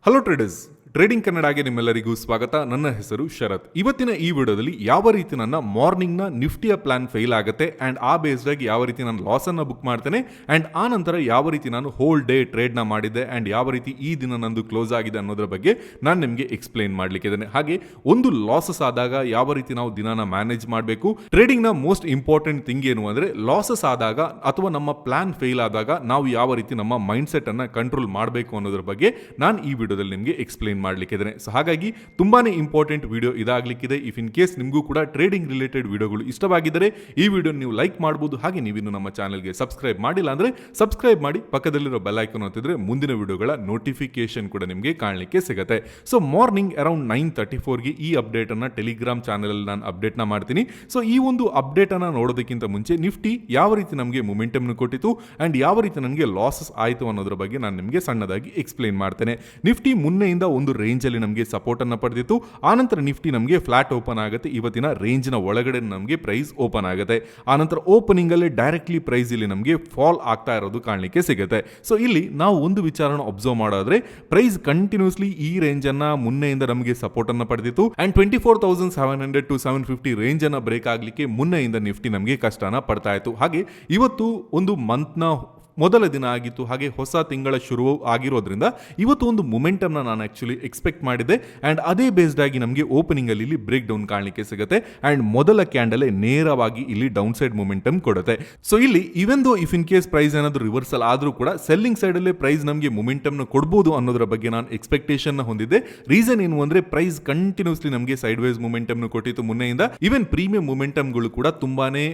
Hello traders, trading ಕನ್ನಡಗೆ ನಿಮ್ಮೆಲ್ಲರಿಗೂ ಸ್ವಾಗತ. ನನ್ನ ಹೆಸರು ಶರತ್. ಇವತ್ತಿನ ಈ ವಿಡಿಯೋದಲ್ಲಿ ಯಾವ ರೀತಿ ನನ್ನ ಮಾರ್ನಿಂಗ್ನ ನಿಫ್ಟಿಯ ಪ್ಲಾನ್ ಫೇಲ್ ಆಗುತ್ತೆ ಆ್ಯಂಡ್ ಆ ಬೇಸ್ಡ್ ಆಗಿ ಯಾವ ರೀತಿ ನಾನು ಲಾಸನ್ನು ಬುಕ್ ಮಾಡ್ತೇನೆ ಆ್ಯಂಡ್ ಆ ನಂತರ ಯಾವ ರೀತಿ ನಾನು ಹೋಲ್ ಡೇ ಟ್ರೇಡ್ನ ಮಾಡಿದ್ದೆ ಆ್ಯಂಡ್ ಯಾವ ರೀತಿ ಈ ದಿನ ನಂದು ಕ್ಲೋಸ್ ಆಗಿದೆ ಅನ್ನೋದ್ರ ಬಗ್ಗೆ ನಾನು ನಿಮಗೆ ಎಕ್ಸ್ಪ್ಲೈನ್ ಮಾಡಲಿಕ್ಕಿದ್ದೇನೆ. ಹಾಗೆ ಒಂದು ಲಾಸಸ್ ಆದಾಗ ಯಾವ ರೀತಿ ನಾವು ದಿನಾನ ಮ್ಯಾನೇಜ್ ಮಾಡಬೇಕು. ಟ್ರೇಡಿಂಗ್ನ ಮೋಸ್ಟ್ ಇಂಪಾರ್ಟೆಂಟ್ ಥಿಂಗ್ ಏನು ಅಂದರೆ ಲಾಸಸ್ ಆದಾಗ ಅಥವಾ ನಮ್ಮ ಪ್ಲಾನ್ ಫೇಲ್ ಆದಾಗ ನಾವು ಯಾವ ರೀತಿ ನಮ್ಮ ಮೈಂಡ್ ಸೆಟ್ ಅನ್ನು ಕಂಟ್ರೋಲ್ ಮಾಡಬೇಕು ಅನ್ನೋದ್ರ ಬಗ್ಗೆ ನಾನು ಈ ವಿಡಿಯೋದಲ್ಲಿ ನಿಮಗೆ ಎಕ್ಸ್ಪ್ಲೈನ್ ಮಾಡಲಿಕ್ಕಿದ್ದೇನೆ. ಸೊ ಹಾಗಾಗಿ ತುಂಬಾನೇ ಇಂಪಾರ್ಟೆಂಟ್ ವಿಡಿಯೋ ಇದಾಗಲಿಕ್ಕಿದೆ. ಇಫ್ ಇನ್ ಕೇಸ್ ನಿಮಗೂ ಕೂಡ ಟ್ರೇಡಿಂಗ್ ರಿಲೇಟೆಡ್ ವಿಡಿಯೋಗಳು ಇಷ್ಟವಾಗಿದ್ದರೆ ಈ ವಿಡಿಯೋ ನೀವು ಲೈಕ್ ಮಾಡಬಹುದು. ಹಾಗೆ ನೀವಿನ್ನು ನಮ್ಮ ಚಾನೆಲ್ಗೆ ಸಬ್ಸ್ಕ್ರೈಬ್ ಮಾಡಿಲ್ಲ ಅಂದ್ರೆ ಸಬ್ಸ್ಕ್ರೈಬ್ ಮಾಡಿ, ಪಕ್ಕದಲ್ಲಿರೋ ಬೆಲ್ ಐಕಾನ್ ಒತ್ತಿದ್ರೆ ಮುಂದಿನ ವಿಡಿಯೋಗಳ ನೋಟಿಫಿಕೇಶನ್ ಕೂಡ ನಿಮಗೆ ಕಾಣಲಿಕ್ಕೆ ಸಿಗುತ್ತೆ. ಸೊ ಮಾರ್ನಿಂಗ್ ಅರೌಂಡ್ 9:34ಗೆ ಈ ಅಪ್ಡೇಟ್ ಅನ್ನ ಟೆಲಿಗ್ರಾಮ್ ಚಾನೆಲ್ ಅಲ್ಲಿ ನಾನು ಅಪ್ಡೇಟ್ ನ ಮಾಡ್ತೀನಿ. ಸೊ ಈ ಒಂದು ಅಪ್ಡೇಟ್ ಅನ್ನ ನೋಡೋದಕ್ಕಿಂತ ಮುಂಚೆ ನಿಫ್ಟಿ ಯಾವ ರೀತಿ ನಮಗೆ ಮೊಮೆಂಟಮ್ ಕೊಟ್ಟಿತು ಅಂಡ್ ಯಾವ ರೀತಿ ನನಗೆ ಲಾಸಸ್ ಆಯಿತು ಅನ್ನೋದ್ರ ಬಗ್ಗೆ ನಾನು ನಿಮಗೆ ಸಣ್ಣದಾಗಿ ಎಕ್ಸ್ಪ್ಲೈನ್ ಮಾಡ್ತೇನೆ. ನಿಫ್ಟಿ ಮುನ್ನೆಯಿಂದ ಒಂದು ರೇಂಜ್ ಅಲ್ಲಿ ನಮಗೆ ಸಪೋರ್ಟ್ ಅನ್ನು ಪಡೆದಿತ್ತು. ಆನಂತರ ನಿಫ್ಟಿ ನಮಗೆ ಫ್ಲಾಟ್ ಓಪನ್ ಆಗುತ್ತೆ. ಇವತ್ತಿನ ರೇಂಜ್ ನ ಒಳಗಡೆ ನಮಗೆ ಪ್ರೈಸ್ ಓಪನ್ ಆಗುತ್ತೆ. ಆನಂತರ ಓಪನಿಂಗ್ ಅಲ್ಲಿ ಡೈರೆಕ್ಟ್ಲಿ ಪ್ರೈಸ್ ಇಲ್ಲಿ ನಮಗೆ ಫಾಲ್ ಆಗ್ತಾ ಇರೋದು ಕಾಣಲಿಕ್ಕೆ ಸಿಗುತ್ತೆ. ಸೊ ಇಲ್ಲಿ ನಾವು ಒಂದು ವಿಚಾರನ ಅಬ್ಸರ್ವ್ ಮಾಡೋದ್ರೆ ಪ್ರೈಸ್ ಕಂಟಿನ್ಯೂಸ್ಲಿ ಈ ರೇಂಜ್ ಅನ್ನ ಮುನ್ನೆಯಿಂದ ನಮಗೆ ಸಪೋರ್ಟ್ ಅನ್ನು ಪಡೆದಿತ್ತು ಅಂಡ್ 24,700 to 750 ರೇಂಜ್ ಅನ್ನ ಬ್ರೇಕ್ ಆಗ್ಲಿಕ್ಕೆ ಮುನ್ನೆಯಿಂದ ನಿಫ್ಟಿ ನಮಗೆ ಕಷ್ಟನ ಪಡ್ತಾ ಇತ್ತು. ಹಾಗೆ ಇವತ್ತು ಒಂದು ಮಂತ್ ನ ಮೊದಲ ದಿನ ಆಗಿತ್ತು, ಹಾಗೆ ಹೊಸ ತಿಂಗಳ ಶುರು ಆಗಿರೋದ್ರಿಂದ ಇವತ್ತು ಒಂದು ಮೊಮೆಂಟಮ್ನ ನಾನು ಆಕ್ಚುಲಿ ಎಕ್ಸ್ಪೆಕ್ಟ್ ಮಾಡಿದ್ದೆ ಆ್ಯಂಡ್ ಅದೇ ಬೇಸ್ಡ್ ಆಗಿ ನಮಗೆ ಓಪನಿಂಗ್ ಅಲ್ಲಿ ಇಲ್ಲಿ ಬ್ರೇಕ್ ಡೌನ್ ಕಾಣಲಿಕ್ಕೆ ಸಿಗುತ್ತೆ ಆ್ಯಂಡ್ ಮೊದಲ ಕ್ಯಾಂಡಲ್ ನೇರವಾಗಿ ಇಲ್ಲಿ ಡೌನ್ ಸೈಡ್ ಮೊಮೆಂಟಮ್ ಕೊಡುತ್ತೆ. ಸೊ ಇಲ್ಲಿ ಇವನ್ ದೋ ಇಫ್ ಇನ್ ಕೇಸ್ ಪ್ರೈಸ್ ಏನಾದರೂ ರಿವರ್ಸಲ್ ಆದರೂ ಕೂಡ ಸೆಲ್ಲಿಂಗ್ ಸೈಡ್ ಅಲ್ಲೇ ಪ್ರೈಸ್ ನಮಗೆ ಮೊಮೆಂಟಮ್ನ ಕೊಡ್ಬೋದು ಅನ್ನೋದ್ರ ಬಗ್ಗೆ ನಾನು ಎಕ್ಸ್ಪೆಕ್ಟೇಷನ್ ಹೊಂದಿದ್ದೆ. ರೀಸನ್ ಏನು ಅಂದ್ರೆ ಪ್ರೈಸ್ ಕಂಟಿನ್ಯೂಸ್ಲಿ ನಮಗೆ ಸೈಡ್ ವೈಸ್ ಮೊಮೆಂಟಮ್ನ ಕೊಟ್ಟಿತ್ತು ಮುನ್ನೆಯಿಂದ. ಇವನ್ ಪ್ರೀಮಿಯಂ ಮೊಮೆಂಟಮ್ಗಳು ಕೂಡ ತುಂಬಾನೇ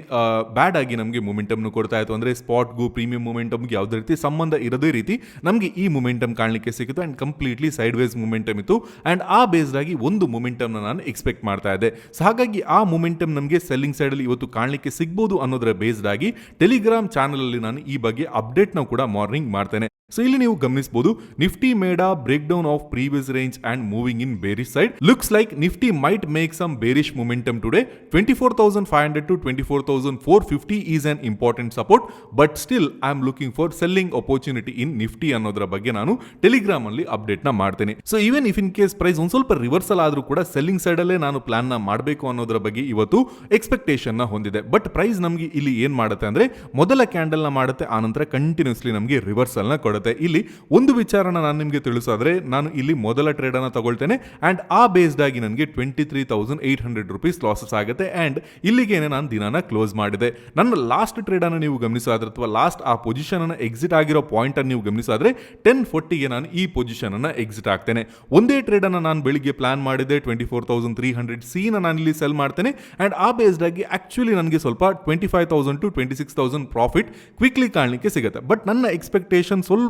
ಬ್ಯಾಡ್ ಆಗಿ ನಮಗೆ ಮೊಮೆಂಟಮ್ನ ಕೊಡ್ತಾ ಇತ್ತು. ಅಂದ್ರೆ ಸ್ಪಾಟ್ಗೂ ಪ್ರೀಮಿಯಂ ಮೊಮೆಂಟಮ್ ಯಾವುದೇ ರೀತಿ ಸಂಬಂಧ ಇರದೇ ರೀತಿ ನಮಗೆ ಈ ಮೊಮೆಂಟಮ್ ಕಾಣಲಿಕ್ಕೆ ಸಿಕ್ಕಿತು and completely side wise momentum ಇತ್ತು ಅಂಡ್ ಆ ಬೇಸ್ಡ್ ಆಗಿ ಒಂದು ಮೊಮೆಂಟಮ್ ನಾನು ಎಕ್ಸ್ಪೆಕ್ಟ್ ಮಾಡ್ತಾ ಇದ್ದೆ. ಸೊ ಹಾಗಾಗಿ ಆ ಮೊಮೆಂಟಮ್ ನಮಗೆ ಸೆಲ್ಲಿಂಗ್ ಸೈಡ್ ಅಲ್ಲಿ ಇವತ್ತು ಕಾಣಲಿಕ್ಕೆ ಸಿಗಬಹುದು ಅನ್ನೋದರ ಬೇಸ್ಡ್ ಆಗಿ ಟೆಲಿಗ್ರಾಮ್ ಚಾನಲ್ ಅಲ್ಲಿ ನಾನು ಈ ಬಗ್ಗೆ ಅಪ್ಡೇಟ್ ನ ಕೂಡ ಮಾರ್ನಿಂಗ್ ಮಾಡ್ತೇನೆ. ಸೊ ಇಲ್ಲಿ ನೀವು ಗಮನಿಸಬಹುದು Nifty made a break down of previous range and moving in bearish side. Looks like Nifty might make some bearish momentum today. 24,500 to 24,450 is an important support, but still I am looking for selling opportunity in Nifty ಅನ್ನೋದ್ರ ಬಗ್ಗೆ ನಾನು Telegram ಅಲ್ಲಿ update ನ ಮಾಡ್ತೇನೆ. So even if in case price ಒಂದ್ ಸ್ವಲ್ಪ reversal ಆದ್ರೂ ಕೂಡ ಸೆಲ್ಲಿಂಗ್ ಸೈಡ್ ಅಲ್ಲೇ ನಾನು ಪ್ಲಾನ್ ನ ಮಾಡಬೇಕು ಅನ್ನೋದ್ರ ಬಗ್ಗೆ ಇವತ್ತು ಎಕ್ಸ್ಪೆಕ್ಟೇಷನ್ ನ ಹೊಂದಿದೆ. ಬಟ್ ಪ್ರೈಸ್ ನಮಗೆ ಇಲ್ಲಿ ಏನ್ ಮಾಡುತ್ತೆ ಅಂದ್ರೆ ಮೊದಲ ಕ್ಯಾಂಡಲ್ ನ ಮಾಡುತ್ತೆ, ಆನಂತರ ಕಂಟಿನ್ಯೂಸ್ಲಿ ನಮಗೆ ರಿವರ್ಸಲ್ ನ ಕೊಡುತ್ತೆ. ಇಲ್ಲಿ ಒಂದು ವಿಚಾರನ ನಾನು ನಿಮಗೆ ತಿಳಿಸೋದ್ರೆ ನಾನು ಇಲ್ಲಿ ಮೊದಲ ಟ್ರೇಡ್ ಅನ್ನ ತಗೊಳ್ತೇನೆ ಅಂಡ್ ಆ ಬೇಸ್ಡ್ ಆಗಿ ನನಗೆ 23,800 ರೂಪೀಸ್ ಲಾಸಸ್ ಆಗುತ್ತೆ ಅಂಡ್ ಇಲ್ಲಿಗೇನೆ ನಾನು ದಿನಾನ ಕ್ಲೋಸ್ ಮಾಡಿದೆ. ನನ್ನ ಲಾಸ್ಟ್ ಟ್ರೇಡ್ ಅನ್ನು ನೀವು ಗಮನಿಸೋದ್ರೆ ಅಥವಾ ಲಾಸ್ಟ್ ಆ ಪೊಸಿಷನ್ ಅನ್ನು ಎಕ್ಸಿಟ್ ಆಗಿರೋ ಪಾಯಿಂಟ್ ಅನ್ನು ನೀವು ಗಮನಿಸೋದ್ರೆ 10:40ಗೆ ನಾನು ಈ ಪೊಸಿಷನ್ ಅನ್ನ ಎಕ್ಸಿಟ್ ಆಗ್ತೇನೆ. ಒಂದೇ ಟ್ರೇಡ್ ಅನ್ನ ನಾನು ಬೆಳಿಗ್ಗೆ ಪ್ಲಾನ್ ಮಾಡಿದೆ 24,300 ಸಿ ನಾನು ಇಲ್ಲಿ ಸೆಲ್ ಮಾಡ್ತೇನೆ ಅಂಡ್ ಆ ಬೇಸ್ಡ್ ಆಗಿ ಆಕ್ಚುಲಿ ನನಗೆ ಸ್ವಲ್ಪ 25,000 to 26,000 ಪ್ರಾಫಿಟ್ ಕ್ವಿಕ್ಲಿ ಕಾಣಲಿಕ್ಕೆ ಸಿಗುತ್ತೆ. ಬಟ್ ನನ್ನ ಎಕ್ಸ್ಪೆಕ್ಟೇಷನ್ ಸ್ವಲ್ಪ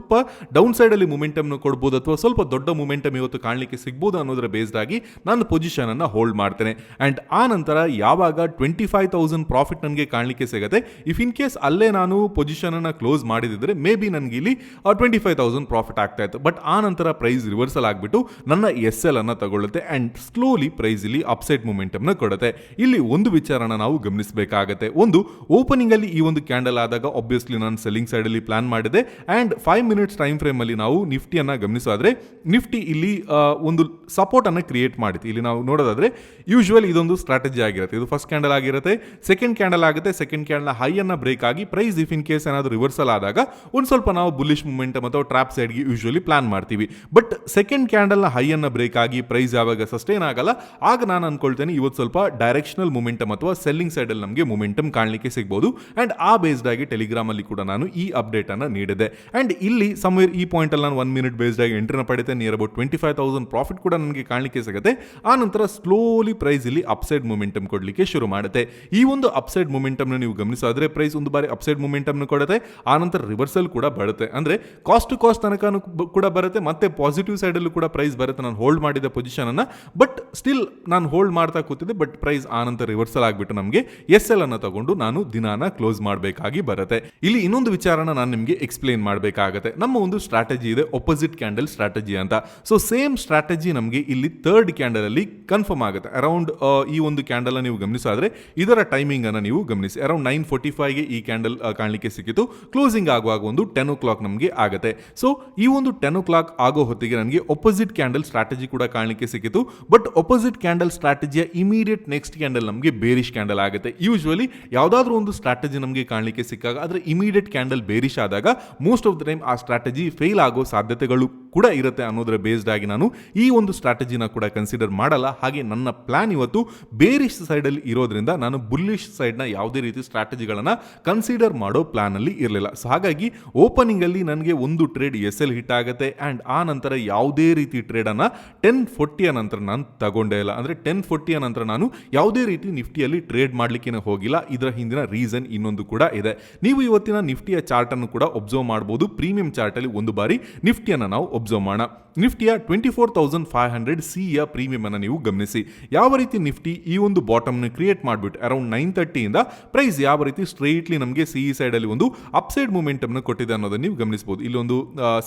ಡೌನ್ ಸೈಡ್ ಅಲ್ಲಿ ಮೊಮೆಂಟಮ್ ಕೊಡಬಹುದು ಅಥವಾ ಸ್ವಲ್ಪ ದೊಡ್ಡ ಮೊಮೆಂಟಮ್ ಇವತ್ತು ಕಾಣಲಿಕ್ಕೆ ಸಿಗಬಹುದು ಅನ್ನೋದರ ಬೇಸ್ಡ್ ಆಗಿ ನಾನು ಪೊಸಿಷನ್ ಅನ್ನ ಹೋಲ್ಡ್ ಮಾಡ್ತೇನೆ ಅಂಡ್ ಆ ನಂತರ ಯಾವಾಗ 25,000 ಪ್ರಾಫಿಟ್ ನನಗೆ ಕಾಣಲಿಕ್ಕೆ ಸಿಗುತ್ತೆ, ಇಫ್ ಇನ್ ಕೇಸ್ ಅಲ್ಲೇ ನಾನು ಪೊಸಿಷನ್ ಅನ್ನ ಕ್ಲೋಸ್ ಮಾಡಿದ್ರೆ ಮೇ ಬಿ ನನಗೆ ಇಲ್ಲಿ 25,000 ಪ್ರಾಫಿಟ್ ಆಗ್ತಾ ಇತ್ತು. ಬಟ್ ಆ ನಂತರ ಪ್ರೈಸ್ ರಿವರ್ಸಲ್ ಆಗಿಬಿಟ್ಟು ನನ್ನ SL ಅನ್ನ ತಗೊಳ್ಳುತ್ತೆ ಅಂಡ್ ಸ್ಲೋಲಿ ಪ್ರೈಸ್ ಇಲ್ಲಿ ಅಪ್ಸೈಡ್ ಮೊಮೆಂಟಮ್ ನ ಕೊಡುತ್ತೆ. ಇಲ್ಲಿ ಒಂದು ವಿಚಾರನ ನಾವು ಗಮನಿಸಬೇಕಾಗುತ್ತೆ. ಒಂದು ಓಪನಿಂಗ್ ಅಲ್ಲಿ ಈ ಒಂದು ಕ್ಯಾಂಡಲ್ ಆದಾಗ ಆಬ್ವಿಯಸ್ಲಿ ನಾನು ಸೆಲ್ಲಿಂಗ್ ಸೈಡ್ ಅಲ್ಲಿ ಪ್ಲಾನ್ ಮಾಡಿದೆ ಅಂಡ್ 5 ಮಿನಿಟ್ಸ್ ಟೈಮ್ ಫ್ರೇಮ್ ಅಲ್ಲಿ ನಾವು ನಿಫ್ಟಿಯನ್ನ ಗಮನಿಸೋದ್ರೆ ನಿಫ್ಟಿ ಇಲ್ಲಿ ಒಂದು ಸಪೋರ್ಟ್ ಅನ್ನ ಕ್ರಿಯೇಟ್ ಮಾಡಿತ್ತು. ಇಲ್ಲಿ ನಾವು ನೋಡೋದಾದ್ರೆ ಯೂಶುವಲ್ ಇದೊಂದು ಸ್ಟ್ರಾಟಜಿ ಆಗಿರುತ್ತೆ. ಇದು ಫಸ್ಟ್ ಕ್ಯಾಂಡಲ್ ಆಗಿರುತ್ತೆ, ಸೆಕೆಂಡ್ ಕ್ಯಾಂಡಲ್ ಆಗುತ್ತೆ, ಸೆಕೆಂಡ್ ಕ್ಯಾಂಡಲ್ ಹೈ ಅನ್ನ ಬ್ರೇಕ್ ಆಗಿ ಪ್ರೈಸ್ ಇಫ್ ಇನ್ ಕೇಸ್ ಏನಾದರೂ ರಿವರ್ಸಲ್ ಆದಾಗ ಒಂದು ಸ್ವಲ್ಪ ನಾವು ಬುಲ್ಲಿಶ್ ಮೂಮೆಂಟಮ್ ಅಥವಾ ಟ್ರಾಪ್ ಸೈಡ್ಗೆ ಯೂಶುವಲಿ ಪ್ಲಾನ್ ಮಾಡ್ತೀವಿ. ಬಟ್ ಸೆಕೆಂಡ್ ಕ್ಯಾಂಡಲ್ ನ ಹೈ ಅನ್ನ ಬ್ರೇಕ್ ಆಗಿ ಪ್ರೈಸ್ ಯಾವಾಗ ಸಸ್ಟೈನ್ ಆಗಲ್ಲ ಆಗ ನಾನು ಅನ್ಕೊಳ್ತೇನೆ ಇವತ್ತು ಸ್ವಲ್ಪ ಡೈರೆಕ್ಷನಲ್ ಮೂಮೆಂಟಮ್ ಅಥವಾ ಸೆಲ್ಲಿಂಗ್ ಸೈಡ್ ಅಲ್ಲಿ ನಮಗೆ ಮೂಮೆಂಟಮ್ ಕಾಣಲಿಕ್ಕೆ ಸಿಗಬಹುದು ಅಂಡ್ ಆ ಬೇಸ್ಡ್ ಆಗಿ ಟೆಲಿಗ್ರಾಮ್ ಅಲ್ಲಿ ಕೂಡ ನಾನು ಈ ಅಪ್ಡೇಟ್ ಅನ್ನ ನೀಡಿದೆ ಅಂಡ್ ಇಲ್ಲಿ ಸಮ್ವೇರ್ ಈ ಪಾಯಿಂಟ್ ಅಲ್ಲಿ ನಾನು 1 ಮಿನಿಟ್ ಬೇಸ್ಡ್ ಆಗಿ ಎಂಟ್ರಿನ ಪಡೆಯುತ್ತೆ. ನಿಯರ್ ಅಬೌಟ್ 25,000 ಪ್ರಾಫಿಟ್ ಕೂಡ ನನಗೆ ಕಾಣಲಿಕ್ಕೆ ಸಿಗುತ್ತೆ. ಆ ನಂತರ ಸ್ಲೋಲಿ ಪ್ರೈಸ್ ಇಲ್ಲಿ ಅಪ್ಸೈಡ್ ಮೊಮೆಂಟಮ್ ಕೊಡಲಿಕ್ಕೆ ಶುರು ಮಾಡುತ್ತೆ. ಈ ಒಂದು ಅಪ್ಸೈಡ್ ಮೊಮೆಂಟಮ್ ನೀವು ಗಮನಿಸಿದ್ರೆ ಪ್ರೈಸ್ ಒಂದು ಬಾರಿ ಅಪ್ಸೈಡ್ ಮೊಮೆಂಟಮ್ ಕೊಡುತ್ತೆ, ಆ ನಂತರ ರಿವರ್ಸಲ್ ಕೂಡ ಬರುತ್ತೆ. ಅಂದ್ರೆ ಕಾಸ್ಟ್ ಟು ಕಾಸ್ಟ್ ತನಕ ಕೂಡ ಬರುತ್ತೆ, ಮತ್ತೆ ಪಾಸಿಟಿವ್ ಸೈಡ್ ಅಲ್ಲೂ ಕೂಡ ಪ್ರೈಸ್ ಬರುತ್ತೆ. ನಾನು ಹೋಲ್ಡ್ ಮಾಡಿದ ಪೊಸಿಷನ್ ಅನ್ನ ಬಟ್ ಸ್ಟಿಲ್ ನಾನು ಹೋಲ್ಡ್ ಮಾಡ್ತಾ ಕೂತಿದ್ದೆ. ಬಟ್ ಪ್ರೈಸ್ ಆ ನಂತರ ರಿವರ್ಸಲ್ ಆಗಿಬಿಟ್ಟು ನಮಗೆ SL ಅನ್ನ ತಗೊಂಡು ನಾನು ದಿನಾನ ಕ್ಲೋಸ್ ಮಾಡಬೇಕಾಗಿ ಬರುತ್ತೆ. ಇಲ್ಲಿ ಇನ್ನೊಂದು ವಿಚಾರನ ನಾನು ನಿಮಗೆ ಎಕ್ಸ್ಪ್ಲೇನ್ ಮಾಡಬೇಕಾಗುತ್ತೆ. ಆಗುತ್ತೆ. ನಮ್ಮ ಒಂದು ಸ್ಟ್ರಾಟಜಿ ಇದೆ ಅಪೋಸಿಟ್ ಕ್ಯಾಂಡಲ್ ಸ್ಟ್ರಾಟಜಿ ಅಂತ. ಸೊ ಸೇಮ್ ಸ್ಟ್ರಾಟಜಿ ನಮಗೆ ಇಲ್ಲಿ ಥರ್ಡ್ ಕ್ಯಾಂಡಲ್ ಅಲ್ಲಿ ಕನ್ಫರ್ಮ್ ಆಗುತ್ತೆ. ಅರೌಂಡ್ ಈ ಒಂದು ಕ್ಯಾಂಡಲ್ ನೀವು ಗಮನಿಸಿದ್ರೆ ಇದರ ಟೈಮಿಂಗ್ ಅನ್ನು ನೀವು ಗಮನಿಸಿ. ಅರೌಂಡ್ 9:45ಗೆ ಈ ಕ್ಯಾಂಡಲ್ ಕಾಣಲಿಕ್ಕೆ ಸಿಕ್ಕಿತು. ಕ್ಲೋಸಿಂಗ್ ಆಗುವಾಗ ಒಂದು 10 o'clock ನಮಗೆ ಆಗುತ್ತೆ. ಸೊ ಈ ಒಂದು 10 o'clock ಆಗೋ ಹೊತ್ತಿಗೆ ನನಗೆ ಅಪೋಸಿಟ್ ಕ್ಯಾಂಡಲ್ ಸ್ಟ್ರಾಟಜಿ ಕೂಡ ಕಾಣಲಿಕ್ಕೆ ಸಿಕ್ಕಿತು. ಬಟ್ ಅಪೋಸಿಟ್ ಕ್ಯಾಂಡಲ್ ಸ್ಟ್ರಾಟಜಿಯ ಇಮಿಡಿಯೇಟ್ ನೆಕ್ಸ್ಟ್ ಕ್ಯಾಂಡಲ್ ನಮಗೆ ಬೇರಿಶ್ ಕ್ಯಾಂಡಲ್ ಆಗುತ್ತೆ. ಯೂಶುವಲಿ ಯಾವುದಾದ್ರೂ ಒಂದು ಸ್ಟ್ರಾಟಜಿ ನಮಗೆ ಕಾಣಲಿಕ್ಕೆ ಸಿಕ್ಕಾಗ ಅದರ ಇಮಿಡಿಯೇಟ್ ಕ್ಯಾಂಡಲ್ ಬೇರಿಶ್ ಆದಾಗ ಮೋಸ್ಟ್ ಆಫ್ ದ ಟೈಮ್ ಆ ಸ್ಟ್ರಾಟಜಿ ಫೇಲ್ ಆಗೋ ಸಾಧ್ಯತೆಗಳು ಕೂಡ ಇರುತ್ತೆ ಅನ್ನೋದರ ಬೇಸ್ಡ್ ಆಗಿ ನಾನು ಈ ಒಂದು ಸ್ಟ್ರಾಟಜಿನ ಕೂಡ ಕನ್ಸಿಡರ್ ಮಾಡಲ್ಲ. ಹಾಗೆ ನನ್ನ ಪ್ಲಾನ್ ಇವತ್ತು ಬೇರಿಶ್ ಸೈಡ್ ಅಲ್ಲಿ ಇರೋದ್ರಿಂದ ನಾನು ಬುಲ್ಲಿಶ್ ಸೈಡ್ ನ ಯಾವುದೇ ರೀತಿ ಸ್ಟ್ರಾಟಜಿಗಳನ್ನ ಕನ್ಸಿಡರ್ ಮಾಡೋ ಪ್ಲಾನ್ ಅಲ್ಲಿ ಇರಲಿಲ್ಲ. ಸೊ ಹಾಗಾಗಿ ಓಪನಿಂಗ್ ಅಲ್ಲಿ ನನಗೆ ಒಂದು ಟ್ರೇಡ್ SL ಹಿಟ್ ಆಗುತ್ತೆ ಅಂಡ್ ಆ ನಂತರ ಯಾವುದೇ ರೀತಿ ಟ್ರೇಡ್ ಅನ್ನ 10:40 ನಂತರ ನಾನು ತಗೊಂಡೇ ಇಲ್ಲ. ಅಂದ್ರೆ 10:40 ನಂತರ ನಾನು ಯಾವುದೇ ರೀತಿ ನಿಫ್ಟಿಯಲ್ಲಿ ಟ್ರೇಡ್ ಮಾಡ್ಲಿಕ್ಕೆ ಹೋಗಿಲ್ಲ. ಇದರ ಹಿಂದಿನ ರೀಸನ್ ಇನ್ನೊಂದು ಕೂಡ ಇದೆ. ನೀವು ಇವತ್ತಿನ ನಿಫ್ಟಿಯ ಚಾರ್ಟ್ ಅನ್ನು ಕೂಡ ಒಬ್ಸರ್ವ್ ಮಾಡಬಹುದು. ಪ್ರೀಮಿಯಂ ಚಾರ್ಟ್ ಅಲ್ಲಿ ಒಂದು ಬಾರಿ ನಿಫ್ಟಿಯನ್ನು ನಾವು ಒಬ್ಸರ್ವ್ ಮಾಡೋಣ. ನಿಫ್ಟಿಯ 24,500 ಯ ಪ್ರೀಮಿಯಂ ಅನ್ನು ನೀವು ಗಮನಿಸಿ. ಯಾವ ರೀತಿ ನಿಫ್ಟಿ ಈ ಒಂದು ಬಾಟಮ್ ಕ್ರಿಯೇಟ್ ಮಾಡಿಬಿಟ್ಟು ಅರೌಂಡ್ 9:30 ಇಂದ ಪ್ರೈಸ್ ಯಾವ ರೀತಿ ಸ್ಟ್ರೈಟ್ಲಿ ನಮಗೆ ಸೈಡ್ ಅಲ್ಲಿ ಒಂದು ಅಪ್ಸೈಡ್ ಮೂಮೆಂಟಮ್ ಕೊಟ್ಟಿದೆ ಅನ್ನೋದನ್ನು ನೀವು ಗಮನಿಸಬಹುದು. ಇಲ್ಲಿ ಒಂದು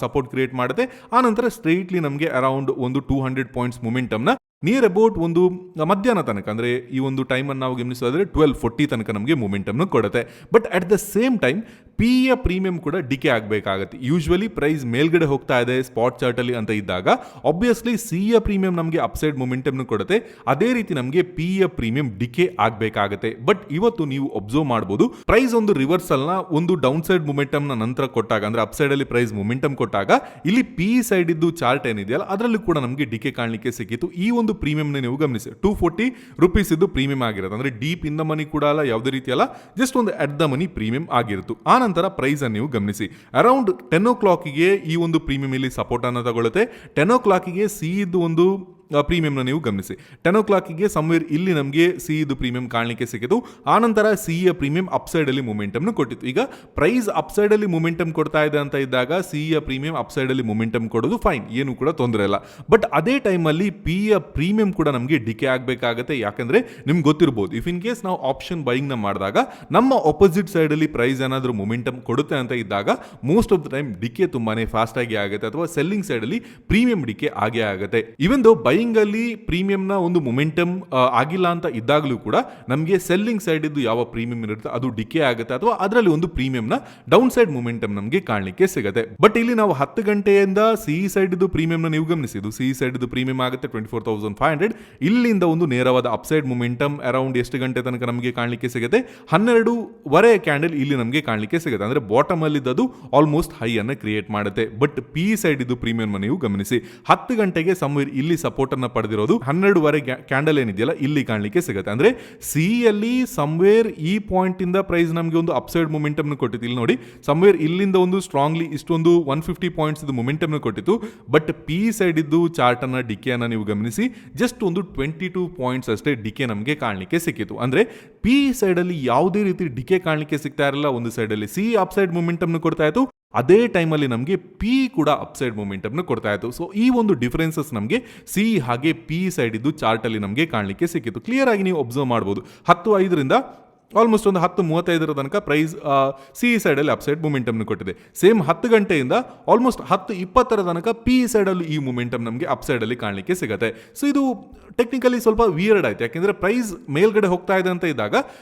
ಸಪೋರ್ಟ್ ಕ್ರಿಯೇಟ್ ಮಾಡುತ್ತೆ. ಆ ನಂತರ ಸ್ಟ್ರೈಟ್ಲಿ ನಮಗೆ ಅರೌಂಡ್ ಒಂದು 200 ಪಾಯಿಂಟ್ಸ್ ಮೂಮೆಂಟಮ್ನ ನಿಯರ್ ಅಬೌಟ್ ಒಂದು ಮಧ್ಯಾಹ್ನ ತನಕ, ಅಂದರೆ ಈ ಒಂದು ಟೈಮನ್ನು ನಾವು ಗಮನಿಸೋದಾದ್ರೆ 12:40 ತನಕ ನಮಗೆ ಮೂಮೆಂಟಮ್ನ ಕೊಡುತ್ತೆ. But at the same time ಯ ಪ್ರೀಮಿಯಂ ಕೂಡ ಡಿಕೆ ಆಗಬೇಕಾಗುತ್ತೆ. ಯೂಶುವಲಿ ಪ್ರೈಸ್ ಮೇಲ್ಗಡೆ ಹೋಗ್ತಾ ಇದೆ ಸ್ಪಾಟ್ ಚಾರ್ಟಲ್ಲಿ ಅಂತ ಇದ್ದಾಗ ಆಬ್ವಿಯಸ್ಲಿ ಯ ಪ್ರೀಮಿಯಂ ನಮಗೆ ಅಪ್ಸೈಡ್ ಮೂಮೆಂಟಮ್ನ ಕೊಡುತ್ತೆ. ಅದೇ ರೀತಿ ನಮಗೆ ಯ ಪ್ರೀಮಿಯಂ ಡಿಕೆ ಆಗಬೇಕಾಗುತ್ತೆ. ಬಟ್ ಇವತ್ತು ನೀವು ಒಬ್ಸರ್ವ್ ಮಾಡಬಹುದು, ಪ್ರೈಸ್ ಒಂದು ರಿವರ್ಸಲ್ನ ಒಂದು ಡೌನ್ ಸೈಡ್ ಮೂಮೆಂಟಮ್ನ ನಂತರ ಕೊಟ್ಟಾಗ, ಅಂದರೆ ಅಪ್ಸೈಡ್ ಅಲ್ಲಿ ಪ್ರೈಸ್ ಮೂಮೆಂಟಮ್ ಕೊಟ್ಟಾಗ ಇಲ್ಲಿ ಸೈಡ್ ಇದ್ದು ಚಾರ್ಟ್ ಏನಿದೆಯಲ್ಲ ಅದರಲ್ಲೂ ಕೂಡ ನಮಗೆ ಡಿಕೆ ಕಾಣಲಿಕ್ಕೆ ಸಿಕ್ಕಿತ್ತು. ಈ ಒಂದು ಪ್ರೀಮಿಯಂ ನೀವು ಗಮನಿಸಿ, 240 ರೂಪೀಸ್ ಇದು ಪ್ರೀಮಿಯಂ ಆಗಿರುತ್ತೆ. ಅಂದ್ರೆ ಡೀಪ್ ಇನ್ ದ ಮನಿ ಕೂಡ ಅಲ್ಲ, ಯಾವುದೇ ರೀತಿ ಅಲ್ಲ, ಜಸ್ಟ್ ಒಂದು ಅಟ್ ದ ಮನಿ ಪ್ರೀಮಿಯಂ ಆಗಿರುತ್ತೆ. ಆ ನಂತರ ಪ್ರೈಸ್ ಅನ್ನು ನೀವು ಗಮನಿಸಿ, ಅರೌಂಡ್ 10 o'clock ಈ ಒಂದು ಪ್ರೀಮಿಯಂ ಇಲ್ಲಿ ಸಪೋರ್ಟ್ ಅನ್ನು ತಗೊಳುತ್ತೆ. 10 o'clock ಇದ್ದು ಒಂದು ಪ್ರೀಮಿಯಂನ ನೀವು ಗಮನಿಸಿ. 10 o'clock ಸಮ್ವೇರ್ ಇಲ್ಲಿ ನಮಗೆ ಇದು ಪ್ರೀಮಿಯಂ ಕಾಣಲಿಕ್ಕೆ ಸಿಕ್ಕಿತು. ಆನಂತರ ಯ ಪ್ರೀಮಿಯಂ ಅಪ್ಸೈಡ್ ಅಲ್ಲಿ ಮೂಮೆಂಟಮ್ನ ಕೊಟ್ಟಿತ್ತು. ಈಗ ಪ್ರೈಸ್ ಅಪ್ಸೈಡ್ ಅಲ್ಲಿ ಮೂಮೆಂಟಮ್ ಕೊಡ್ತಾ ಇದೆ ಅಂತ ಇದ್ದಾಗ ಯ ಪ್ರೀಮಿಯಂ ಅಪ್ಸೈಡ್ ಅಲ್ಲಿ ಮೂಮೆಂಟಮ್ ಕೊಡೋದು ಫೈನ್, ಏನು ಕೂಡ ತೊಂದರೆ ಇಲ್ಲ. ಬಟ್ ಅದೇ ಟೈಮಲ್ಲಿ ಯ ಪ್ರೀಮಿಯಂ ಕೂಡ ನಮಗೆ ಡಿಕೆ ಆಗಬೇಕಾಗುತ್ತೆ. ಯಾಕಂದ್ರೆ ನಿಮ್ಗೆ ಗೊತ್ತಿರಬಹುದು, ಇಫ್ ಇನ್ ಕೇಸ್ ನಾವು ಆಪ್ಷನ್ ಬೈಯಿಂಗ್ ನ ಮಾಡಿದಾಗ ನಮ್ಮ ಆಪೋಸಿಟ್ ಸೈಡ್ ಅಲ್ಲಿ ಪ್ರೈಸ್ ಏನಾದರೂ ಮೂಮೆಂಟಮ್ ಕೊಡುತ್ತೆ ಅಂತ ಇದ್ದಾಗ most of the time decay ತುಂಬಾನೇ ಫಾಸ್ಟ್ ಆಗಿ ಆಗುತ್ತೆ, ಅಥವಾ ಸೆಲ್ಲಿಂಗ್ ಸೈಡ್ ಅಲ್ಲಿ ಪ್ರೀಮಿಯಂ ಡಿಕೆ ಆಗೇ ಆಗುತ್ತೆ. ಇವನ್ ದೋ ಬೈಯಿಂಗ್ ಅಲ್ಲಿ ಪ್ರೀಮಿಯಂನ ಒಂದು ಮೊಮೆಂಟಮ್ ಆಗಿಲ್ಲ ಅಂತ ಇದ್ದಾಗಲೂ ಕೂಡ ನಮಗೆ ಸೆಲ್ಲಿಂಗ್ ಸೈಡ್ ಇದ್ದು ಯಾವ ಪ್ರೀಮಿಯಂ ಇರುತ್ತೆ ಅದು ಡಿಕೆ ಆಗುತ್ತೆ, ಅಥವಾ ಅದರಲ್ಲಿ ಒಂದು ಪ್ರೀಮಿಯಂನ ಡೌನ್ ಸೈಡ್ ಮೊಮೆಂಟಮ್ ನಮಗೆ ಕಾಣಲಿಕ್ಕೆ ಸಿಗುತ್ತೆ. ಬಟ್ ಇಲ್ಲಿ ನಾವು 10 ಗಂಟೆಯಿಂದ ಸೈಡ್ ಇದ್ದು ಪ್ರೀಮಿಯಂನ ನೀವು ಗಮನಿಸಿದ್ದು, ಸೈಡ್ ಇದ್ದು ಪ್ರೀಮಿಯಂ ಆಗುತ್ತೆ 24,500. ಇಲ್ಲಿಂದ ಒಂದು ನೇರವಾದ ಅಪ್ಸೈಡ್ ಮೊಮೆಂಟಮ್ ಅರೌಂಡ್ ಎಷ್ಟು ಗಂಟೆ ತನಕ ನಮಗೆ ಕಾಣಲಿಕ್ಕೆ ಸಿಗುತ್ತೆ, 12:30 ಕ್ಯಾಂಡಲ್ ಇಲ್ಲಿ ನಮಗೆ ಕಾಣಲಿಕ್ಕೆ ಸಿಗುತ್ತೆ. ಅಂದ್ರೆ ಬಾಟಮ್ ಅಲ್ಲಿ ಇದ್ದದು ಆಲ್ಮೋಸ್ಟ್ ಹೈ ಅನ್ನು ಕ್ರಿಯೇಟ್ ಮಾಡುತ್ತೆ. ಬಟ್ ಸೈಡ್ ಇದ್ದು ಪ್ರೀಮಿಯಂ ನೀವು ಗಮನಿಸಿ, 10 ಗಂಟೆಗೆ ಸಮ್ವೇರ್ ಇಲ್ಲಿ ಸಪೋರ್ಟ್ ಅನ್ನ ಪಡೆದಿರೋದು 12:30 ಕ್ಯಾಂಡಲ್ ಏನಿದೆಯಲ್ಲ ಇಲ್ಲಿ ಕಾಣಲಿಕ್ಕೆ ಸಿಗುತ್ತೆ. ಅಂದ್ರೆ ಯಲ್ಲಿ ಸಮ್ವೇರ್ ಈ ಪಾಯಿಂಟ್ ಇಂದ ಪ್ರೈಸ್ ನಮಗೆ ಒಂದು ಅಪ್ಸೈಡ್ ಮೊಮೆಂಟಮ್ ಕೊಟ್ಟಿತ್ತು. ಇಲ್ಲಿ ನೋಡಿ, ಸಮ್ವೇರ್ ಇಲ್ಲಿಂದ ಒಂದು ಸ್ಟ್ರಾಂಗ್ಲಿ ಇಷ್ಟೊಂದು 150 ಪಾಯಿಂಟ್ಸ್ ಇದು ಮೊಮೆಂಟಮ್ ಕೊಟ್ಟಿತ್ತು. ಬಟ್ ಸೈಡ್ ಇದ್ದು ಚಾರ್ಟ್ ಅನ್ನ ಡಿಕೆ ಅನ್ನ ನೀವು ಗಮನಿಸಿ, ಜಸ್ಟ್ ಒಂದು 22 ಪಾಯಿಂಟ್ಸ್ ಅಷ್ಟೇ ಡಿಕೆ ನಮಗೆ ಕಾಣಲಿಕ್ಕೆ ಸಿಕ್ಕಿತ್ತು. ಅಂದ್ರೆ ಸೈಡ್ ಅಲ್ಲಿ ಯಾವುದೇ ರೀತಿ ಡಿಕೆ ಕಾಣಲಿಕ್ಕೆ ಸಿಗ್ತಾ ಇರಲಿಲ್ಲ. ಒಂದು ಸೈಡ್ ಅಲ್ಲಿ ಅಪ್ಸೈಡ್ ಮೊಮೆಂಟಮ್ ಕೊಡ್ತಾ ಇತ್ತು, ಅದೇ ಟೈಮಲ್ಲಿ ನಮಗೆ ಕೂಡ ಅಪ್ಸೈಡ್ ಮೊಮೆಂಟಮ್ನ ಕೊಡ್ತಾ ಇತ್ತು. ಸೊ ಈ ಒಂದು ಡಿಫರೆನ್ಸಸ್ ನಮಗೆ ಹಾಗೆ ಸೈಡ್ ಇದ್ದು ಚಾರ್ಟ್ ಅಲ್ಲಿ ನಮಗೆ ಕಾಣಲಿಕ್ಕೆ ಸಿಕ್ಕಿತ್ತು. ಕ್ಲಿಯರ್ ಆಗಿ ನೀವು ಒಬ್ಸರ್ವ್ ಮಾಡಬಹುದು. 10:05 ಆಲ್ಮೋಸ್ಟ್ ಒಂದು 10:35 ತನಕ ಪ್ರೈಸ್ ಸೈಡ್ ಅಲ್ಲಿ ಅಪ್ಸೈಡ್ ಮೂಮೆಂಟಮ್ ಕೊಟ್ಟಿದೆ. ಸೇಮ್ 10 ಗಂಟೆಯಿಂದ ಆಲ್ಮೋಸ್ಟ್ 10:20 ತನಕ ಸೈಡ್ ಅಲ್ಲಿ ಈ ಮೂಮೆಂಟಮ್ ನಮಗೆ ಅಪ್ಸೈಡ್ ಅಲ್ಲಿ ಕಾಣಲಿಕ್ಕೆ ಸಿಗುತ್ತೆ. ಸೊ ಇದು ಟೆಕ್ನಿಕಲಿ ಸ್ವಲ್ಪ ವಿಯರ್ಡ್ ಆಯ್ತು. ಯಾಕೆಂದ್ರೆ ಪ್ರೈಸ್ ಮೇಲ್ಗಡೆ ಹೋಗ್ತಾ ಇದೆ ಅಂತ ಇದ್ದಾಗ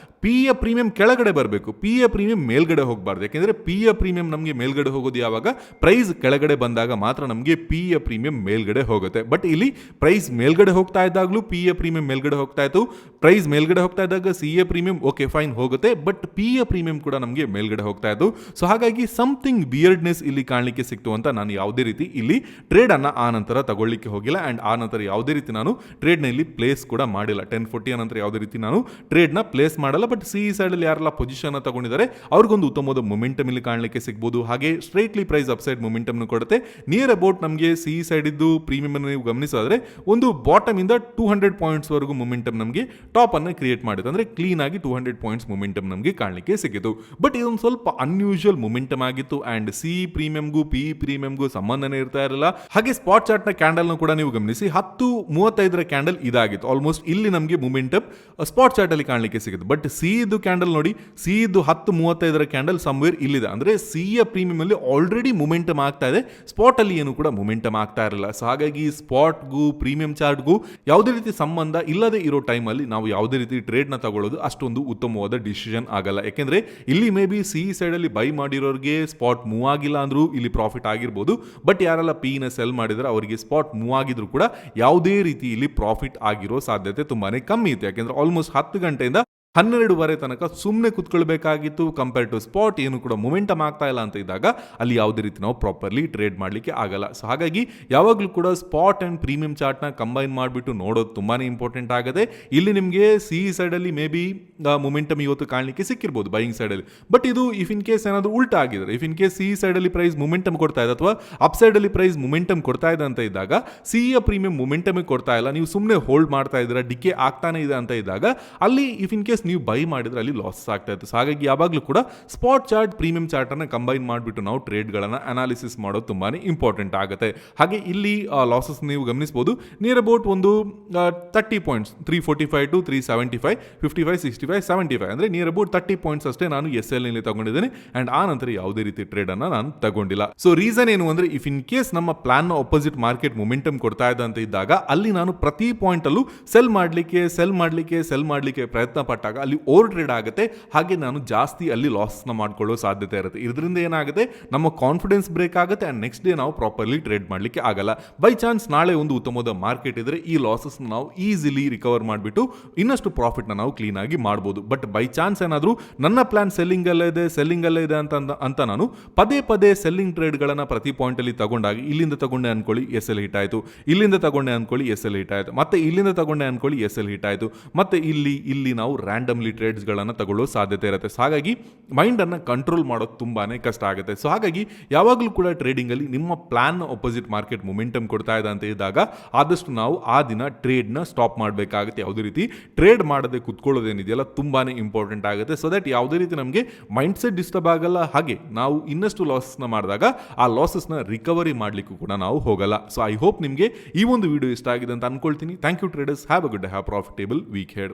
ಯ ಪ್ರೀಮಿಯಂ ಕೆಳಗಡೆ ಬರಬೇಕು, ಯ ಪ್ರೀಮಿಯಂ ಮೇಲ್ಗಡೆ ಹೋಗಬಾರ್ದು. ಯಾಕೆಂದ್ರೆ ಯ ಪ್ರೀಮಿಯಂ ನಮಗೆ ಮೇಲ್ಗಡೆ ಹೋಗೋದು ಯಾವಾಗ, ಪ್ರೈಸ್ ಕೆಳಗಡೆ ಬಂದಾಗ ಮಾತ್ರ ನಮಗೆ ಯ ಪ್ರೀಮಿಯಂ ಮೇಲ್ಗಡೆ ಹೋಗುತ್ತೆ. ಬಟ್ ಇಲ್ಲಿ ಪ್ರೈಸ್ ಮೇಲ್ಗಡೆ ಹೋಗ್ತಾ ಇದ್ದಾಗಲೂ ಯ ಪ್ರೀಮಿಯಂ ಮೇಲ್ಗಡೆ ಹೋಗ್ತಾ ಇತ್ತು, ಪ್ರೈಸ್ ಮೇಲ್ಗಡೆ ಹೋಗ್ತಾ ಇದ್ದಾಗ ಯ ಪ್ರೀಮಿಯಂ ಓಕೆ ಫೈನ್ ಹೋಗುತ್ತೆ, ಬಟ್ ಯ ಪ್ರೀಮಿಯಂ ಕೂಡ ನಮಗೆ ಮೇಲ್ಗಡೆ ಹೋಗ್ತಾ ಇತ್ತು. ಸೊ ಹಾಗಾಗಿ ಸಮಥಿಂಗ್ ವಿಯರ್ಡ್ನೆಸ್ ಇಲ್ಲಿ ಕಾಣಲಿಕ್ಕೆ ಸಿಕ್ತು ಅಂತ ನಾನು ಯಾವುದೇ ರೀತಿ ಇಲ್ಲಿ ಟ್ರೇಡ್ ಅನ್ನ ಆ ನಂತರ ತಗೊಳ್ಳಿಕ್ಕೆ ಹೋಗಿಲ್ಲ. ಅಂಡ್ ಆ ನಂತರ ಯಾವುದೇ ರೀತಿ ನಾನು ಟ್ರೇಡ್ ನ ಇಲ್ಲಿ ಪ್ಲೇಸ್ ಕೂಡ ಮಾಡಿಲ್ಲ. 10:40 ನಂತರ ಯಾವುದೇ ರೀತಿ ನಾನು ಟ್ರೇಡ್ ನ ಪ್ಲೇಸ್ ಮಾಡಲ್ಲ. ಬಟ್ ಸೈಡ್ ಅಲ್ಲಿ ಯಾರೆಲ್ಲ ಪೊಸಿಷನ್ ತಗೊಂಡಿದ್ದಾರೆ ಅವ್ರಿಗೊಂದು ಉತ್ತಮವಾದ ಮೊಮೆಂಟಮ್ ಇಲ್ಲಿ ಕಾಣಲಿಕ್ಕೆ ಸಿಗಬಹುದು. ಹಾಗೆ ಸ್ಟ್ರೈಟ್ಲಿ ಪ್ರೈಸ್ ಅಪ್ಸೈಡ್ ಮೊಮೆಂಟಮ್ ಕೊಡುತ್ತೆ. ನಿಯರ್ ಅಬೌಟ್ ನಮಗೆ ಸೈಡ್ ಇದ್ದು ಪ್ರೀಮಿಯಂ ನೀವು ಗಮನಿಸಿದ್ರೆ ಒಂದು ಬಾಟಮ್ ಇಂದ 200 ಪಾಯಿಂಟ್ಸ್ ವರೆಗೂ ಮೊಮೆಂಟಮ್ ನಮಗೆ ಟಾಪ್ ಅನ್ನು ಕ್ರಿಯೇಟ್ ಮಾಡಿತ್ತು, ಅಂದ್ರೆ ಕ್ಲೀನ್ ಆಗಿ 200 ಪಾಯಿಂಟ್ಸ್ ಮೊಮೆಂಟಮ್ ನಮಗೆ ಕಾಣಲಿಕ್ಕೆ ಸಿಕ್ಕಿತು. ಬಟ್ ಇದೊಂದು ಸ್ವಲ್ಪ ಅನ್ಯೂಶುವಲ್ ಮೊಮೆಂಟಮ್ ಆಗಿತ್ತು ಅಂಡ್ ಸಿ ಪ್ರೀಮಿಯಂಗೂ ಪಿ ಪ್ರೀಮಿಯಂಗೂ ಸಂಬಂಧನೇ ಇರ್ತಾ ಇರಲಿಲ್ಲ. ಹಾಗೆ ಸ್ಪಾಟ್ ಚಾರ್ಟ್ ನ ಕ್ಯಾಂಡಲ್ ಕೂಡ ನೀವು ಗಮನಿಸಿ 10:35 ಕ್ಯಾಂಡಲ್ ಇದಾಗಿತ್ತು. ಆಲ್ಮೋಸ್ಟ್ ಇಲ್ಲಿ ನಮಗೆ ಮೊಮೆಂಟಮ್ ಸ್ಪಾಟ್ ಚಾರ್ಟ್ ಅಲ್ಲಿ ಕಾಣಲಿಕ್ಕೆ ಸಿಗುತ್ತೆ. ಬಟ್ ಸಿ ಇದ್ದು ಕ್ಯಾಂಡಲ್ ನೋಡಿ, ಸಿ ಇದ್ದು 10:35 ಕ್ಯಾಂಡಲ್ ಸಮ್ವೇರ್ ಇಲ್ಲಿದೆ, ಅಂದ್ರೆ ಸಿ ಯ ಪ್ರೀಮಿಯಂ ಅಲ್ಲಿ ಆಲ್ರೆಡಿ ಮೊಮೆಂಟಮ್ ಆಗ್ತಾ ಇದೆ, ಸ್ಪಾಟ್ ಅಲ್ಲಿ ಏನು ಕೂಡ ಮೊಮೆಂಟಮ್ ಆಗ್ತಾ ಇರಲಿಲ್ಲ. ಸೊ ಹಾಗಾಗಿ ಸ್ಪಾಟ್ಗೂ ಪ್ರೀಮಿಯಂ ಚಾರ್ಟ್ಗೂ ಯಾವುದೇ ರೀತಿ ಸಂಬಂಧ ಇಲ್ಲದೆ ಇರೋ ಟೈಮ್ ಅಲ್ಲಿ ನಾವು ಯಾವುದೇ ರೀತಿ ಟ್ರೇಡ್ ನ ತಗೊಳ್ಳೋದು ಅಷ್ಟೊಂದು ಉತ್ತಮವಾದ ಡಿಸಿಷನ್ ಆಗಲ್ಲ. ಯಾಕೆಂದ್ರೆ ಇಲ್ಲಿ ಮೇ ಬಿ ಸಿ ಸೈಡ್ ಅಲ್ಲಿ ಬೈ ಮಾಡಿರೋರಿಗೆ ಸ್ಪಾಟ್ ಮೂವ್ ಆಗಿಲ್ಲ ಅಂದ್ರೂ ಇಲ್ಲಿ ಪ್ರಾಫಿಟ್ ಆಗಿರ್ಬೋದು. ಬಟ್ ಯಾರೆಲ್ಲ ಪಿ ನ ಸೆಲ್ ಮಾಡಿದ್ರೆ ಅವರಿಗೆ ಸ್ಪಾಟ್ ಮೂವ್ ಆಗಿದ್ರು ಕೂಡ ಯಾವುದೇ ರೀತಿ ಇಲ್ಲಿ ಪ್ರಾಫಿಟ್ ಆಗಿರೋ ಸಾಧ್ಯತೆ ತುಂಬಾನೇ ಕಮ್ಮಿ ಇತ್ತು. ಯಾಕೆಂದ್ರೆ ಆಲ್ಮೋಸ್ಟ್ 10 ಗಂಟೆಯಿಂದ 12:30 ತನಕ ಸುಮ್ಮನೆ ಕುತ್ಕೊಳ್ಬೇಕಾಗಿತ್ತು. ಕಂಪೇರ್ ಟು ಸ್ಪಾಟ್ ಏನು ಕೂಡ ಮೊಮೆಂಟಮ್ ಆಗ್ತಾ ಇಲ್ಲ ಅಂತ ಇದ್ದಾಗ ಅಲ್ಲಿ ಯಾವುದೇ ರೀತಿ ನಾವು ಪ್ರಾಪರ್ಲಿ ಟ್ರೇಡ್ ಮಾಡಲಿಕ್ಕೆ ಆಗಲ್ಲ. ಸೊ ಹಾಗಾಗಿ ಯಾವಾಗಲೂ ಕೂಡ ಸ್ಪಾಟ್ ಅಂಡ್ ಪ್ರೀಮಿಯಂ ಚಾರ್ಟ್ನ ಕಂಬೈನ್ ಮಾಡಿಬಿಟ್ಟು ನೋಡೋದು ತುಂಬಾನೇ ಇಂಪಾರ್ಟೆಂಟ್ ಆಗುತ್ತೆ. ಇಲ್ಲಿ ನಿಮಗೆ ಸಿ ಸೈಡಲ್ಲಿ ಮೇ ಬಿ ಮೊಮೆಂಟಮ್ ಇವತ್ತು ಕಾಣಲಿಕ್ಕೆ ಸಿಕ್ಕಿರ್ಬೋದು ಬೈಯಿಂಗ್ ಸೈಡಲ್ಲಿ. ಬಟ್ ಇದು ಇಫ್ ಇನ್ ಕೇಸ್ ಏನಾದರೂ ಉಲ್ಟಾ ಆಗಿದ್ರೆ, ಇಫ್ ಇನ್ ಕೇಸ್ ಸಿ ಸೈಡಲ್ಲಿ ಪ್ರೈಸ್ ಮೊಮೆಂಟಮ್ ಕೊಡ್ತಾ ಇದೆ ಅಥವಾ ಅಪ್ ಸೈಡಲ್ಲಿ ಪ್ರೈಸ್ ಮೊಮೆಂಟಮ್ ಕೊಡ್ತಾ ಇದೆ ಅಂತ ಇದ್ದಾಗ ಸಿ ಯ ಪ್ರೀಮಿಯಂ ಮೊಮೆಂಟಮ್ ಕೊಡ್ತಾ ಇಲ್ಲ, ನೀವು ಸುಮ್ಮನೆ ಹೋಲ್ಡ್ ಮಾಡ್ತಾ ಇದ್ದೀರಾ, ಡಿಕೆ ಆಗ್ತಾನೆ ಇದೆ ಅಂತ ಇದ್ದಾಗ ಅಲ್ಲಿ ಇಫ್ ಇನ್ ಕೇಸ್ ನೀವು ಬೈ ಮಾಡಿದ್ರೆ ಅಲ್ಲಿ ಲಾಸ್ ಆಗ್ತಾ ಇತ್ತು. ಸೊ ಹಾಗಾಗಿ ಯಾವಾಗಲೂ ಕೂಡ ಸ್ಪಾಟ್ ಚಾರ್ಟ್ ಪ್ರೀಮಿಯಂ ಚಾರ್ಟ್ ಅನ್ನು ಕಂಬೈನ್ ಮಾಡಿಬಿಟ್ಟು ನಾವು ಟ್ರೇಡ್ಗಳನ್ನು ಅನಾಲಿಸಿಸ್ ಮಾಡೋದು ತುಂಬಾನೇ ಇಂಪಾರ್ಟೆಂಟ್ ಆಗುತ್ತೆ. ಹಾಗೆ ಇಲ್ಲಿ ಲಾಸಸ್ ನೀವು ಗಮನಿಸಬಹುದು, ನಿಯರ್ ಅಬೌಟ್ ಒಂದು 30 ಪಾಯಿಂಟ್ಸ್, 345 ಟು 375, 55, 65, 75, ಅಂದ್ರೆ ನಿಯರ್ ಅಬೌಟ್ 30 ಪಾಯಿಂಟ್ಸ್ ಅಷ್ಟೇ ನಾನು ಎಸ್ ಎಲ್ ನಲ್ಲಿ ತಗೊಂಡಿದ್ದೇನೆ ಅಂಡ್ ಆ ನಂತರ ಯಾವುದೇ ರೀತಿ ಟ್ರೇಡ್ ಅನ್ನ ನಾನು ತಗೊಂಡಿಲ್ಲ. ಸೊ ರೀಸನ್ ಏನು ಅಂದ್ರೆ ಇಫ್ ಇನ್ ಕೇಸ್ ನಮ್ಮ ಪ್ಲಾನ್ ನ ಆಪೋಸಿಟ್ ಮಾರ್ಕೆಟ್ ಮೊಮೆಂಟಮ್ ಕೊಡ್ತಾ ಇದೆ ಅಂತ ಇದ್ದಾಗ ಅಲ್ಲಿ ನಾನು ಪ್ರತಿ ಪಾಯಿಂಟ್ ಅಲ್ಲೂ ಸೆಲ್ ಮಾಡಲಿಕ್ಕೆ ಪ್ರಯತ್ನ ಪಟ್ಟಾಗ ಅಲ್ಲಿ ಓವರ್ ಟ್ರೇಡ್ ಆಗುತ್ತೆ. ಹಾಗೆ ನಾನು ಜಾಸ್ತಿ ಅಲ್ಲಿ ಲಾಸ್ ನ ಮಾಡ್ಕೊಳ್ಳೋ ಸಾಧ್ಯತೆ ಇರುತ್ತೆ. ಇದರಿಂದ ಏನಾಗುತ್ತೆ, ನಮ್ಮ ಕಾನ್ಫಿಡೆನ್ಸ್ ಬ್ರೇಕ್ ಆಗುತ್ತೆ ಅಂಡ್ ನೆಕ್ಸ್ಟ್ ಡೇ ನಾವು ಪ್ರಾಪರ್ಲಿ ಟ್ರೇಡ್ ಮಾಡಲಿಕ್ಕೆ ಆಗಲ್ಲ. ಬೈ ಚಾನ್ಸ್ ನಾಳೆ ಒಂದು ಉತ್ತಮವಾದ ಮಾರ್ಕೆಟ್ ಇದ್ರೆ ಈ ಲಾಸಸ್ ನಾವು ಈಸಿಲಿ ರಿಕವರ್ ಮಾಡಿಬಿಟ್ಟು ಇನ್ನಷ್ಟು ಪ್ರಾಫಿಟ್ ನಾವು ಕ್ಲೀನ್ ಆಗಿ ಮಾಡಬಹುದು. ಬಟ್ ಬೈ ಚಾನ್ಸ್ ಏನಾದರೂ ನನ್ನ ಪ್ಲಾನ್ ಸೆಲ್ಲಿಂಗ್ ಅಲ್ಲೇ ಇದೆ ಅಂತ ನಾನು ಪದೇ ಸೆಲ್ಲಿಂಗ್ ಟ್ರೇಡ್ ಗಳನ್ನ ಪ್ರತಿ ಪಾಯಿಂಟ್ ಅಲ್ಲಿ ತಗೊಂಡಾಗ ಇಲ್ಲಿಂದ ತಗೊಂಡೆ ಅನ್ಕೊಳ್ಳಿ ಎಸ್ ಎಲ್ ಹಿಟ್ ಆಯ್ತು, ಇಲ್ಲಿಂದ ತಗೊಂಡೆ ಅನ್ಕೊಳ್ಳಿ ಎಸ್ ಎಲ್ ಹಿಟ್ ಆಯ್ತು, ಮತ್ತೆ ಇಲ್ಲಿಂದ ತಗೊಂಡೆ ಅನ್ಕೊಳ್ಳಿ ಎಸ್ ಎಲ್ ಹಿಟ್ ಆಯ್ತು, ಮತ್ತೆ ಇಲ್ಲಿ ನಾವು ರ್ಯಾಂಡಮ್ಲಿ ಟ್ರೇಡ್ಸ್ ಗಳನ್ನ ತಗೊಳ್ಳೋ ಸಾಧ್ಯತೆ ಇರುತ್ತೆ. ಸೊ ಹಾಗಾಗಿ ಮೈಂಡ್ ಅನ್ನ ಕಂಟ್ರೋಲ್ ಮಾಡೋದು ತುಂಬಾನೇ ಕಷ್ಟ ಆಗುತ್ತೆ. ಸೊ ಹಾಗಾಗಿ ಯಾವಾಗಲೂ ಕೂಡ ಟ್ರೇಡಿಂಗ್ ಅಲ್ಲಿ ನಿಮ್ಮ ಪ್ಲಾನ್ ಆಪೋಸಿಟ್ ಮಾರ್ಕೆಟ್ ಮೊಮೆಂಟಮ್ ಕೊಡ್ತಾ ಇದೆ ಅಂತ ಇದ್ದಾಗ ಆದಷ್ಟು ನಾವು ಆ ದಿನ ಟ್ರೇಡ್ ನ ಸ್ಟಾಪ್ ಮಾಡಬೇಕಾಗುತ್ತೆ. ಯಾವುದೇ ರೀತಿ ಟ್ರೇಡ್ ಮಾಡದೆ ಕುತ್ಕೊಳ್ಳೋದೇನಿದೆಯಲ್ಲ ತುಂಬಾನೇ ಇಂಪಾರ್ಟೆಂಟ್ ಆಗುತ್ತೆ. ಸೊ ದಟ್ ಯಾವುದೇ ರೀತಿ ನಮಗೆ ಮೈಂಡ್ ಸೆಟ್ ಡಿಸ್ಟರ್ಬ್ ಆಗಲ್ಲ. ಹಾಗೆ ನಾವು ಇನ್ನಷ್ಟು ಲಾಸಸ್ ನ ಮಾಡಿದಾಗ ಆ ಲಾಸಸ್ ನ ರಿಕವರಿ ಮಾಡ್ಲಿಕ್ಕೂ ಕೂಡ ನಾವು ಹೋಗಲ್ಲ. ಸೊ ಐ ಹೋಪ್ ನಿಮಗೆ ಈ ಒಂದು ವಿಡಿಯೋ ಇಷ್ಟ ಆಗಿದೆ ಅಂತ ಅನ್ಕೊಳ್ತೀನಿ. Thank you traders, have a good day, have profitable week head.